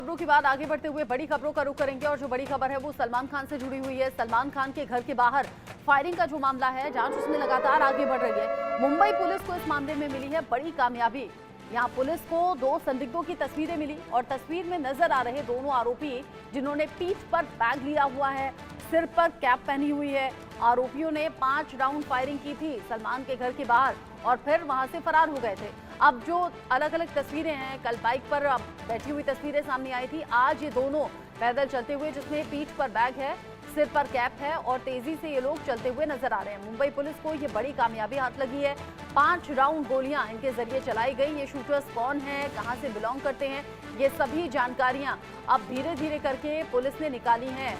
खबरों के बाद आगे बढ़ते हुए बड़ी खबरों का रुख करेंगे और जो बड़ी खबर है वो सलमान खान से जुड़ी हुई है। सलमान खान के घर के बाहर फायरिंग का जो मामला है, जांच उसमें लगातार आगे बढ़ रही है। मुंबई पुलिस को इस मामले में मिली है बड़ी कामयाबी। यहां पुलिस को 2 संदिग्धों की तस्वीरें मिली और तस्वीर में नजर आ रहे दोनों आरोपी जिन्होंने पीठ पर बैग लिया हुआ है, सिर पर कैप पहनी हुई है। आरोपियों ने 5 राउंड फायरिंग की थी सलमान के घर के बाहर और फिर वहां से फरार हो गए थे। अब जो अलग अलग तस्वीरें हैं, कल बाइक पर बैठी हुई तस्वीरें सामने आई थी, आज ये दोनों पैदल चलते हुए, जिसमें पीठ पर बैग है, सिर पर कैप है और तेजी से ये लोग चलते हुए नजर आ रहे हैं। मुंबई पुलिस को ये बड़ी कामयाबी हाथ लगी है। 5 राउंड गोलियां इनके जरिए चलाई गई। ये शूटर्स कौन है, कहां से बिलोंग करते हैं, ये सभी जानकारियां अब धीरे धीरे करके पुलिस ने निकाली हैं।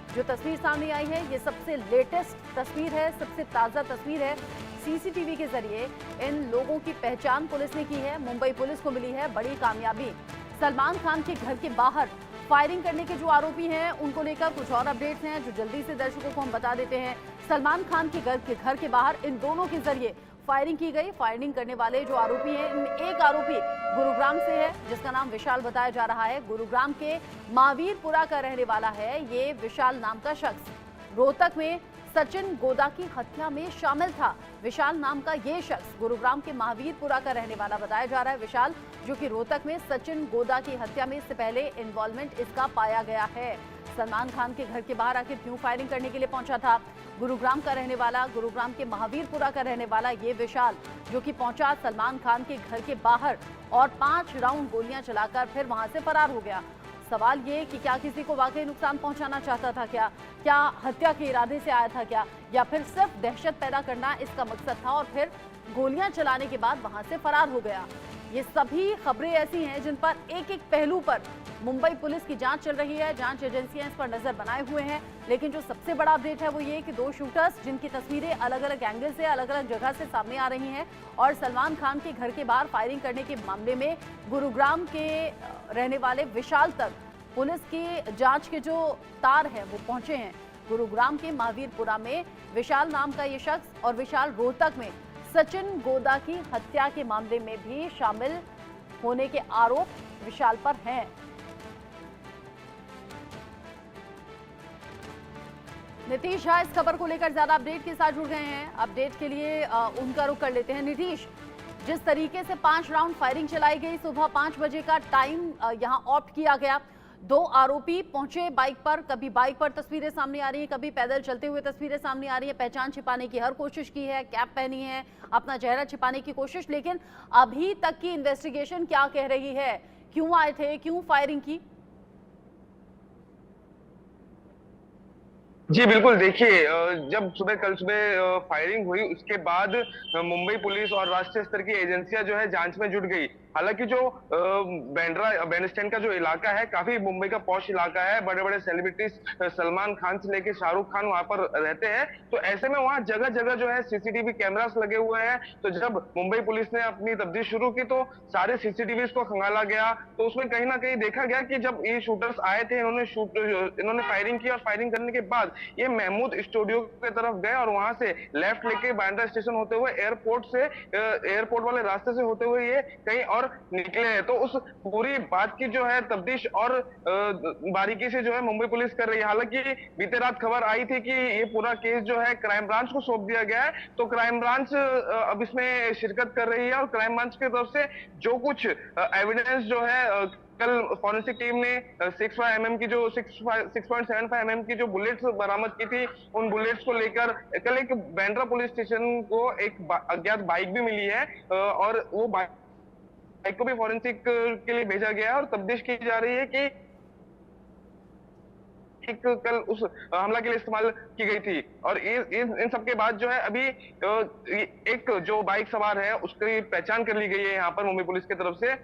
जो तस्वीर सामने आई है ये सबसे लेटेस्ट तस्वीर है, सबसे ताजा तस्वीर है। सीसीटीवी के जरिए इन लोगों की पहचान पुलिस ने की है। मुंबई पुलिस को मिली है बड़ी कामयाबी। सलमान खान के घर के बाहर फायरिंग करने के जो आरोपी हैं उनको लेकर कुछ और अपडेट्स हैं जो जल्दी से दर्शकों को हम बता देते हैं। सलमान खान के घर के बाहर इन दोनों के जरिए फायरिंग की गई। फायरिंग करने वाले जो आरोपी हैं, इनमें एक आरोपी गुरुग्राम से है जिसका नाम विशाल बताया जा रहा है। गुरुग्राम के महावीरपुरा का रहने वाला है ये विशाल नाम का शख्स। रोहतक में सचिन गोदा की हत्या में शामिल था। विशाल नाम का ये शख्स गुरुग्राम के महावीरपुरा का रहने वाला बताया जा रहा है। विशाल जो कि रोहतक में सचिन गोदा की हत्या में इससे पहले इन्वॉल्वमेंट इसका पाया गया है। सलमान खान के घर के बाहर आखिर क्यों फायरिंग करने के लिए पहुंचा था? गुरुग्राम का रहने वाला, गुरुग्राम के महावीरपुरा का रहने वाला ये विशाल जो कि पहुंचा सलमान खान के घर के बाहर और 5 राउंड गोलियां चलाकर फिर वहां से फरार हो गया। सवाल ये कि क्या किसी को वाकई नुकसान पहुंचाना चाहता था, क्या हत्या के इरादे से आया था क्या, या फिर सिर्फ दहशत पैदा करना इसका मकसद था और फिर गोलियां चलाने के बाद वहां से फरार हो गया। ये सभी खबरें ऐसी हैं जिन पर एक एक पहलू पर मुंबई पुलिस की जांच चल रही है। जांच एजेंसियां इस पर नजर बनाए हुए हैं, लेकिन जो सबसे बड़ा अपडेट है वो ये कि 2 शूटर्स जिनकी तस्वीरें अलग अलग एंगल से, अलग अलग जगह से सामने आ रही हैं और सलमान खान के घर के बाहर फायरिंग करने के मामले में गुरुग्राम के रहने वाले विशाल तक पुलिस की जांच के जो तार हैं वो पहुंचे हैं। गुरुग्राम के महावीरपुरा में विशाल नाम का ये शख्स और विशाल रोहतक में सचिन गोदा की हत्या के मामले में भी शामिल होने के आरोप विशाल पर हैं। नीतीश झा इस खबर को लेकर ज्यादा अपडेट के साथ जुड़ गए हैं। अपडेट के लिए उनका रुख कर लेते हैं। नीतीश, जिस तरीके से 5 राउंड फायरिंग चलाई गई, सुबह 5 बजे का टाइम यहां ऑप्ट किया गया। 2 आरोपी पहुंचे बाइक पर, कभी बाइक पर तस्वीरें सामने आ रही हैं, कभी पैदल चलते हुए तस्वीरें सामने आ रही हैं। पहचान छिपाने की हर कोशिश की है, कैप पहनी है, अपना चेहरा छिपाने की कोशिश, लेकिन अभी तक की इन्वेस्टिगेशन क्या कह रही है? क्यों आए थे, क्यों फायरिंग की? जी बिल्कुल, देखिए जब कल सुबह फायरिंग हुई उसके बाद मुंबई पुलिस और राष्ट्रीय स्तर की एजेंसियां जो है जांच में जुट गई। हालांकि जो बैंड्रा बैंड स्टैंड का जो इलाका है काफी मुंबई का पॉश इलाका है, बड़े बड़े सेलिब्रिटीज सलमान खान से लेकर शाहरुख खान वहां पर रहते हैं, तो ऐसे में वहां जगह जगह जो है सीसीटीवी कैमरास लगे हुए हैं। तो जब मुंबई पुलिस ने अपनी तफ्तीश शुरू की तो सारे सीसीटीवी को खंगाला गया, तो उसमें कहीं ना कहीं देखा गया कि जब ये शूटर्स आए थे, इन्होंने फायरिंग की और फायरिंग करने के बाद ये महमूद स्टूडियो की तरफ गए और वहां से लेफ्ट लेके बांद्रा स्टेशन होते हुए एयरपोर्ट वाले रास्ते से होते हुए ये कहीं और निकले हैं। तो उस पूरी बात की जो है तफ्तीश और बारीकी से जो है मुंबई पुलिस कर रही है। हालांकि बीते रात खबर आई थी कि ये पूरा केस जो है क्राइम ब्रांच को सौंप दिया गया है, तो क्राइम ब्रांच अब इसमें शिरकत कर रही है और क्राइम ब्रांच की तरफ से जो कुछ एविडेंस जो है, कल फॉरेंसिक टीम ने 6.75 की जो 6.75 mm की जो बुलेट्स बरामद की थी, उन बुलेट्स को लेकर कल एक बांद्रा पुलिस स्टेशन को एक अज्ञात बाइक भी मिली है और वो बाइक को भी फॉरेंसिक के लिए भेजा गया है और तफ्तीश की जा रही है कि कल उस हमला के लिए इस्तेमाल की गई थी। और इन सब के बाद जो है अभी एक जो बाइक सवार है उसकी पहचान कर ली गई है यहाँ पर मुंबई पुलिस की तरफ से।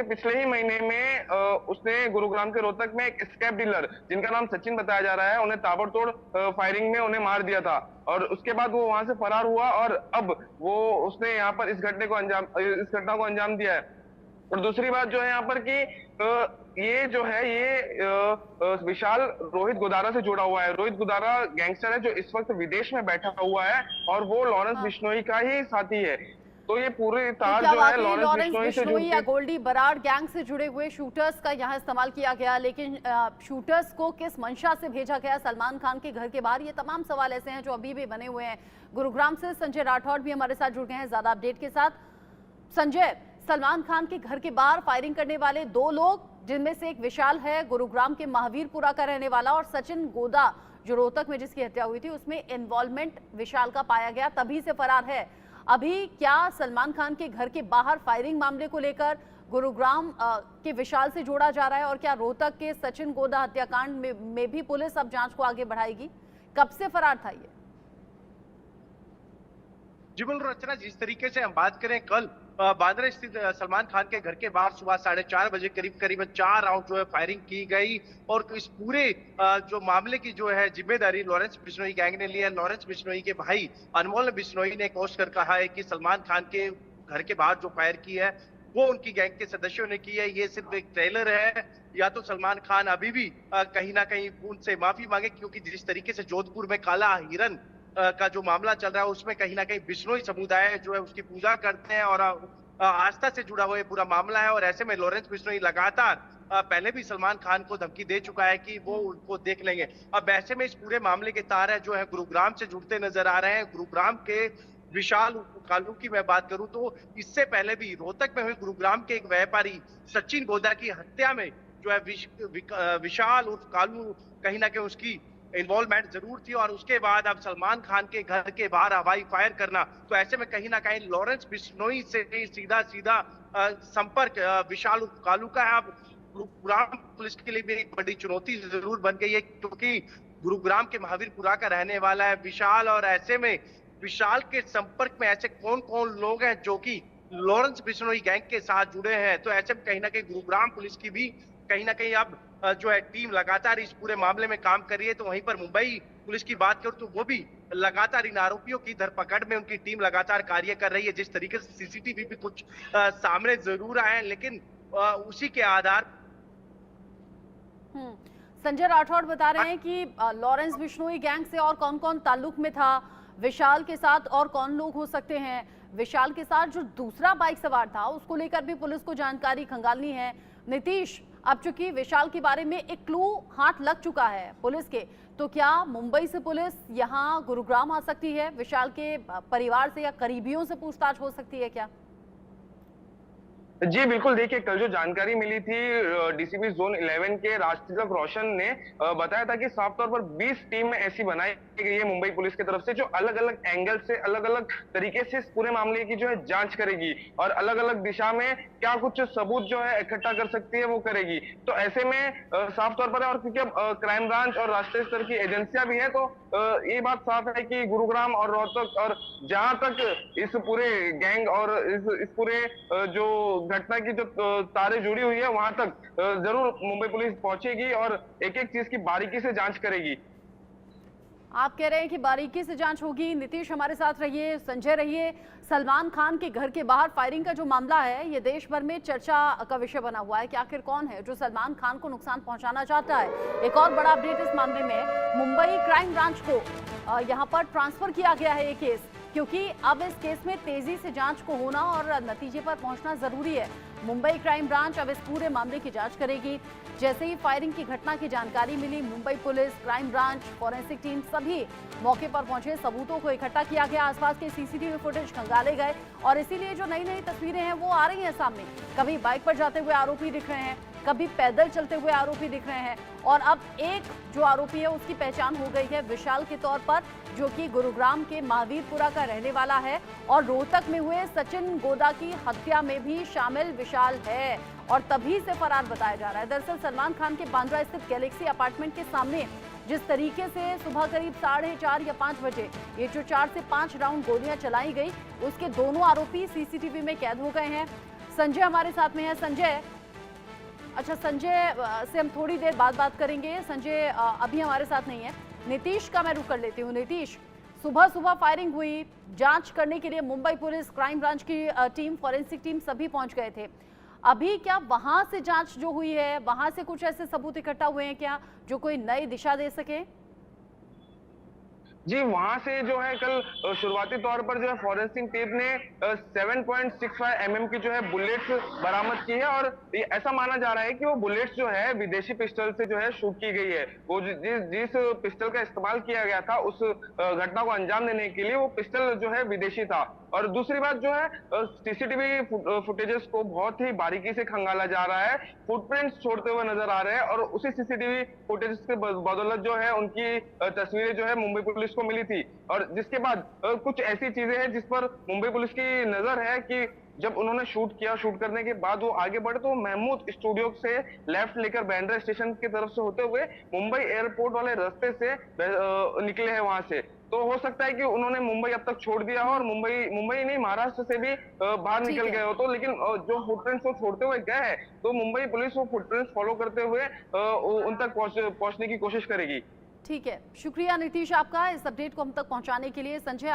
पिछले ही महीने में उसने गुरुग्राम के रोहतक में एक स्क्रैप डीलर जिनका नाम सचिन बताया जा रहा है, उन्हें ताबड़तोड़ फायरिंग में उन्हें मार दिया था और उसके बाद वो वहां से फरार हुआ और अब वो उसने यहाँ पर इस घटना को अंजाम दिया है। और दूसरी बात जो है यहाँ पर कि ये जो है ये विशाल रोहित गोदारा से जुड़ा हुआ है। रोहित गोदारा गैंगस्टर है जो इस वक्त विदेश में बैठा हुआ है और वो लॉरेंस बिश्नोई का ही साथी है। तो ये पूरी तो तार क्या जो है वाकई लॉरेंस लॉरेंस बिश्नोई से बिश्नोई या जुड़ती। गोल्डी बराड़ गैंग से जुड़े हुए शूटर्स का यहाँ इस्तेमाल किया गया, लेकिन शूटर्स को किस मंशा से भेजा गया सलमान खान के घर के बाहर, ये तमाम सवाल ऐसे हैं जो अभी भी बने हुए हैं। गुरुग्राम से संजय राठौड़ भी हमारे साथ जुड़ गए हैं ज्यादा अपडेट के साथ। संजय, सलमान खान के घर के बाहर फायरिंग करने वाले दो लोग, जिनमें से एक विशाल है गुरुग्राम के महावीरपुरा का रहने वाला, और सचिन गोदा जो रोहतक में जिसकी हत्या हुई थी उसमें इन्वॉल्वमेंट विशाल का पाया गया, तभी से फरार है। अभी क्या सलमान खान के घर के बाहर फायरिंग मामले को लेकर गुरुग्राम के विशाल से जोड़ा जा रहा है, और क्या रोहतक के सचिन गोदा हत्याकांड में भी पुलिस अब जांच को आगे बढ़ाएगी? कब से फरार था ये? जी बिल्कुल रचना, जिस तरीके से हम बात करें, कल बांद्रा स्थित सलमान खान के घर के बाहर सुबह 4:30 बजे करीबन 4 राउंड जो है फायरिंग की गई, और इस पूरे जो मामले की जो है जिम्मेदारी लॉरेंस बिश्नोई गैंग ने ली है। लॉरेंस बिश्नोई के भाई अनमोल बिश्नोई ने कोस कर कहा है कि सलमान खान के घर के बाहर जो फायर की है वो उनकी गैंग के सदस्यों ने की है, ये सिर्फ एक ट्रेलर है। या तो सलमान खान अभी भी कहीं ना कहीं उनसे माफी मांगे, क्योंकि जिस तरीके से जोधपुर में काला हिरन का जो मामला चल रहा है उसमें कहीं ना कहीं बिश्नोई समुदाय जो है उसकी पूजा करते हैं, और आस्था से जुड़ा हुआ ये पूरा मामला है। और ऐसे में लॉरेंस बिश्नोई लगातार पहले भी सलमान खान को धमकी दे चुका है कि वो उनको देख लेंगे। अब ऐसे में इस पूरे मामले के तार है जो है गुरुग्राम से जुड़ते नजर आ रहे हैं। गुरुग्राम के विशाल कालू की मैं बात करूं तो इससे पहले भी रोहतक में हुई गुरुग्राम के एक व्यापारी सचिन गोदा की हत्या में जो है विशाल उर्फ कालू कहीं ना कहीं उसकी इन्वॉल्वमेंट जरूर थी, और उसके बाद अब सलमान खान के घर के बाहर हवाई फायर करना, तो ऐसे में कहीं ना कहीं लॉरेंस बिश्नोई से सीधा संपर्क विशाल उर्फ कालू का है। अब गुरुग्राम पुलिस के लिए भी एक बड़ी चुनौती जरूर बन गई है, क्योंकि गुरुग्राम के महावीरपुरा का रहने वाला है विशाल, और ऐसे में विशाल के संपर्क में ऐसे कौन कौन लोग हैं जो कि लॉरेंस बिश्नोई गैंग के साथ जुड़े हैं। तो ऐसे में कहीं ना कहीं गुरुग्राम पुलिस की भी कहीं ना कहीं अब जो है टीम लगातार इस पूरे मामले में काम कर रही है। तो वहीं पर मुंबई पुलिस की बात करूं तो वो भी लगातार इन आरोपियों की धरपकड़ में उनकी टीम लगातार कार्य कर रही है। जिस तरीके से सीसीटीवी भी कुछ सामने जरूर आए हैं, लेकिन उसी के आधार। संजय राठौड़ बता रहे हैं कि लॉरेंस बिश्नोई गैंग से और कौन कौन ताल्लुक में था, विशाल के साथ और कौन लोग हो सकते हैं, विशाल के साथ जो दूसरा बाइक सवार था उसको लेकर भी पुलिस को जानकारी खंगालनी है। नीतीश, अब चूंकि विशाल के बारे में एक क्लू हाथ लग चुका है पुलिस के, तो क्या मुंबई से पुलिस यहां गुरुग्राम आ सकती है? विशाल के परिवार से या करीबियों से पूछताछ हो सकती है क्या? जी बिल्कुल, देखिए कल जो जानकारी मिली थी डीसीपी जोन 11 के राजतिलक रोशन ने बताया था कि साफ तौर पर 20 टीम में ऐसी बनाई गई है मुंबई पुलिस की तरफ से, जो अलग अलग एंगल से अलग अलग तरीके से इस पूरे मामले की जो है जांच करेगी, और अलग अलग दिशा में क्या कुछ सबूत जो है इकट्ठा कर सकती है वो करेगी। तो ऐसे में साफ तौर पर है, और क्योंकि अब क्राइम ब्रांच और राष्ट्रीय स्तर की एजेंसियां भी है, तो ये बात साफ है कि गुरुग्राम और रोहतक और जहां तक इस पूरे गैंग और इस पूरे जो घटना की जो तारें जुड़ी हुई है वहां तक जरूर मुंबई पुलिस पहुंचेगी और एक एक चीज की बारीकी से जांच करेगी। आप कह रहे हैं कि बारीकी से जांच होगी। नीतीश हमारे साथ रहिए, संजय रहिए। सलमान खान के घर के बाहर फायरिंग का जो मामला है ये देश भर में चर्चा का विषय बना हुआ है कि आखिर कौन है जो सलमान खान को नुकसान पहुंचाना चाहता है। एक और बड़ा अपडेट इस मामले में, मुंबई क्राइम ब्रांच को यहां पर ट्रांसफर किया गया है ये केस, क्योंकि अब इस केस में तेजी से जांच को होना और नतीजे पर पहुंचना जरूरी है। मुंबई क्राइम ब्रांच अब इस पूरे मामले की जांच करेगी। जैसे ही फायरिंग की घटना की जानकारी मिली, Mumbai police, crime branch, forensic team सभी मौके पर पहुंचे, सबूतों को इकट्ठा किया गया, आसपास के सीसीटीवी फुटेज खंगाले गए, और इसीलिए जो नई नई तस्वीरें हैं वो आ रही हैं सामने। कभी बाइक पर जाते हुए आरोपी दिख रहे हैं, कभी पैदल चलते हुए आरोपी दिख रहे हैं, और अब एक जो आरोपी है उसकी पहचान हो गई है विशाल के तौर पर, जो कि गुरुग्राम के महावीरपुरा का रहने वाला है और रोहतक में हुए सचिन गोदा की हत्या में भी शामिल विशाल है, और तभी से फरार बताया जा रहा है। दरअसल सलमान खान के बांद्रा स्थित गैलेक्सी अपार्टमेंट के सामने जिस तरीके से सुबह करीब 4:30 या 5 बजे ये जो 4 से 5 राउंड गोलियां चलाई गई, उसके दोनों आरोपी सीसीटीवी में कैद हो गए हैं। संजय हमारे साथ में है। संजय, अच्छा, संजय से हम थोड़ी देर बाद बात करेंगे। संजय अभी हमारे साथ नहीं है। नीतीश का मैं रुक कर लेती हूँ। नीतीश, सुबह सुबह फायरिंग हुई, जांच करने के लिए मुंबई पुलिस, क्राइम ब्रांच की टीम, फॉरेंसिक टीम सभी पहुंच गए थे। अभी क्या वहां से जांच जो हुई है वहां से कुछ ऐसे सबूत इकट्ठा हुए हैं क्या जो कोई नई दिशा दे सके? जी, वहां से जो है कल शुरुआती तौर पर जो है फॉरेंसिक टीम ने 7.65 mm की जो है बुलेट्स बरामद की है और ये ऐसा माना जा रहा है कि वो बुलेट्स जो है विदेशी पिस्टल से जो है शूट की गई है। वो जिस पिस्टल का इस्तेमाल किया गया था उस घटना को अंजाम देने के लिए वो पिस्टल जो है विदेशी था। और दूसरी बात जो है सीसीटीवी फुटेजेस को बहुत ही बारीकी से खंगाला जा रहा है, फुटप्रिंट्स छोड़ते हुए नजर आ रहे हैं और उसी सीसीटीवी फुटेजेस के बदौलत जो है उनकी तस्वीरें जो है मुंबई पुलिस को मिली थी। और जिसके बाद कुछ ऐसी चीजें हैं जिस पर मुंबई पुलिस की नजर है कि जब उन्होंने शूट किया, शूट करने के बाद वो आगे बढ़े तो महमूद स्टूडियो से लेफ्ट लेकर बांद्रा स्टेशन की तरफ से होते हुए मुंबई एयरपोर्ट वाले रास्ते से निकले हैं वहां से। तो हो सकता है कि उन्होंने मुंबई अब तक छोड़ दिया हो और मुंबई नहीं महाराष्ट्र से भी बाहर निकल गए हो। तो लेकिन जो फुटप्रिंट्स वो छोड़ते हुए गए हैं तो मुंबई पुलिस वो फुटप्रिंट्स फॉलो करते हुए उन तक पहुंचने की कोशिश करेगी। ठीक है, शुक्रिया नीतीश आपका इस अपडेट को हम तक पहुंचाने के लिए। संजय, आप